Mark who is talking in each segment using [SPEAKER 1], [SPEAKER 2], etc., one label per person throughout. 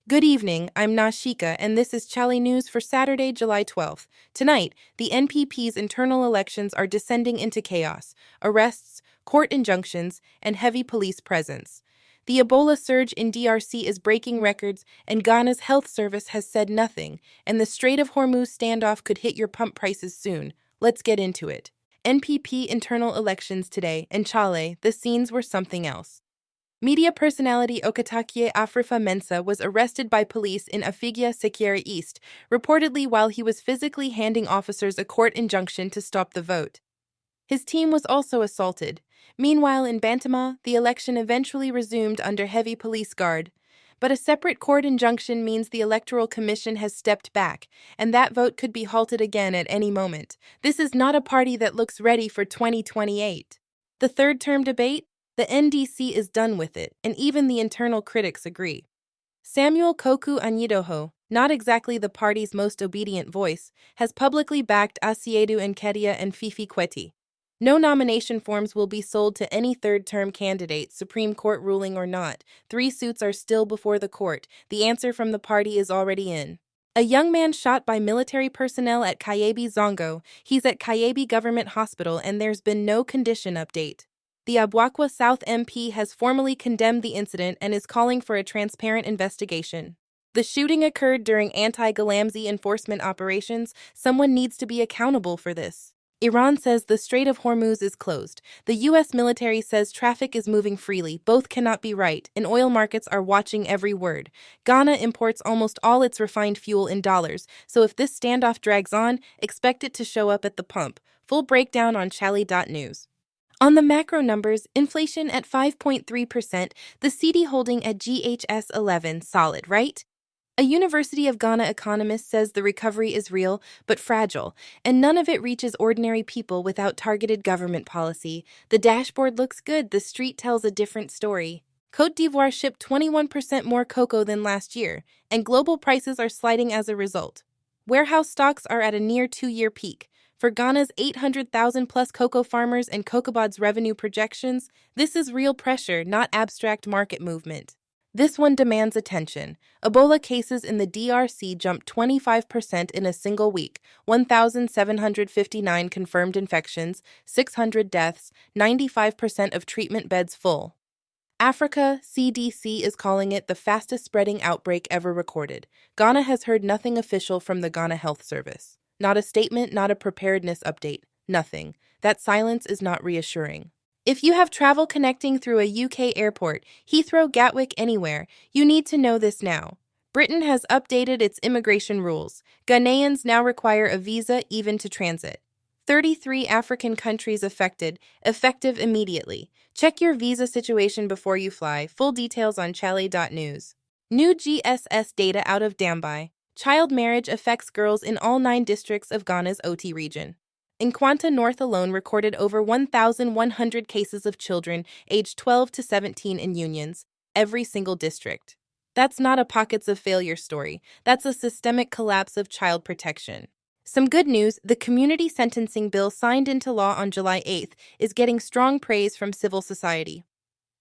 [SPEAKER 1] Good evening, I'm Nashika, and this is Chale News for Saturday, July 12th. Tonight, the NPP's internal elections are descending into chaos, arrests, court injunctions, and heavy police presence. The Ebola surge in DRC is breaking records, and Ghana's health service has said nothing, and the Strait of Hormuz standoff could hit your pump prices soon. Let's get into it. NPP internal elections today, and Chale, the scenes were something else. Media personality Okatakyie Afrifa Mensah was arrested by police in Afigya Sekyere East, reportedly while he was physically handing officers a court injunction to stop the vote. His team was also assaulted. Meanwhile, in Bantama, the election eventually resumed under heavy police guard. But a separate court injunction means the Electoral Commission has stepped back, and that vote could be halted again at any moment. This is not a party that looks ready for 2028. The third-term debate? The NDC is done with it, and even the internal critics agree. Samuel Koku Anyidoho, not exactly the party's most obedient voice, has publicly backed Asiedu Nkedia and Fifi Kweti. No nomination forms will be sold to any third-term candidate, Supreme Court ruling or not. 3 suits are still before the court. The answer from the party is already in. A young man shot by military personnel at Kyebi Zongo. He's at Kyebi Government Hospital, and there's been no condition update. The Abwakwa South MP has formally condemned the incident and is calling for a transparent investigation. The shooting occurred during anti-Galamsey enforcement operations. Someone needs to be accountable for this. Iran says the Strait of Hormuz is closed. The U.S. military says traffic is moving freely. Both cannot be right, and oil markets are watching every word. Ghana imports almost all its refined fuel in dollars, so if this standoff drags on, expect it to show up at the pump. Full breakdown on chale.news. On the macro numbers, inflation at 5.3%, the CD holding at GHS 11, solid, right? A University of Ghana economist says the recovery is real, but fragile, and none of it reaches ordinary people without targeted government policy. The dashboard looks good, the street tells a different story. Côte d'Ivoire shipped 21% more cocoa than last year, and global prices are sliding as a result. Warehouse stocks are at a near 2-year peak. For Ghana's 800,000-plus cocoa farmers and Cocobod's revenue projections, this is real pressure, not abstract market movement. This one demands attention. Ebola cases in the DRC jumped 25% in a single week, 1,759 confirmed infections, 600 deaths, 95% of treatment beds full. Africa, CDC is calling it the fastest-spreading outbreak ever recorded. Ghana has heard nothing official from the Ghana Health Service. Not a statement, not a preparedness update, nothing. That silence is not reassuring. If you have travel connecting through a UK airport, Heathrow, Gatwick, anywhere, you need to know this now. Britain has updated its immigration rules. Ghanaians now require a visa even to transit. 33 African countries affected, effective immediately. Check your visa situation before you fly. Full details on chale.news. New GSS data out of Dambai. Child marriage affects girls in all 9 districts of Ghana's Oti Region. Nkwanta North alone recorded over 1,100 cases of children aged 12 to 17 in unions, every single district. That's not a pockets of failure story. That's a systemic collapse of child protection. Some good news, the community sentencing bill signed into law on July 8th is getting strong praise from civil society.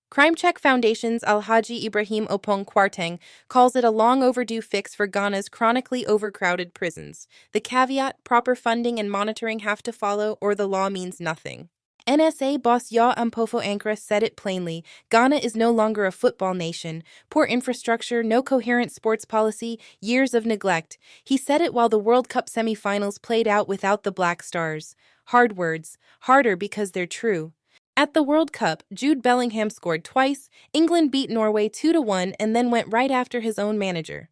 [SPEAKER 1] Crime Check Foundation's Alhaji Ibrahim Opong Kwarteng calls it a long overdue fix for Ghana's chronically overcrowded prisons. The caveat, proper funding and monitoring have to follow, or the law means nothing. NSA boss Yaw Ampofo Ankara said it plainly, Ghana is no longer a football nation. Poor infrastructure, no coherent sports policy, years of neglect. He said it while the World Cup semifinals played out without the Black Stars. Hard words, harder because they're true. At the World Cup, Jude Bellingham scored twice, England beat Norway 2-1 and then went right after his own manager.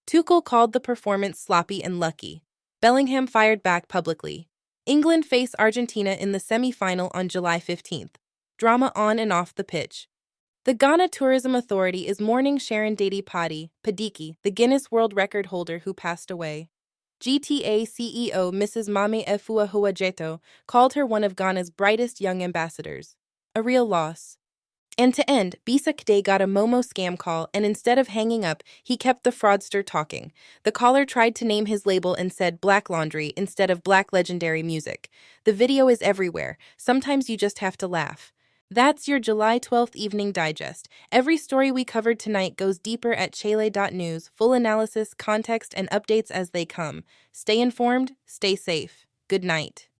[SPEAKER 1] Tuchel called the performance sloppy and lucky. Bellingham fired back publicly. England face Argentina in the semi-final on July 15th. Drama on and off the pitch. The Ghana Tourism Authority is mourning Sharon Dadi Padiki, the Guinness World Record holder who passed away. GTA CEO Mrs. Mame Efua Huajeto called her one of Ghana's brightest young ambassadors. A real loss. And to end, Bisa Kdei got a MoMo scam call, and instead of hanging up, he kept the fraudster talking. The caller tried to name his label and said Black Laundry instead of Black Legendary Music. The video is everywhere. Sometimes you just have to laugh. That's your July 12th evening digest. Every story we covered tonight goes deeper at chale.news, full analysis, context, and updates as they come. Stay informed, stay safe. Good night.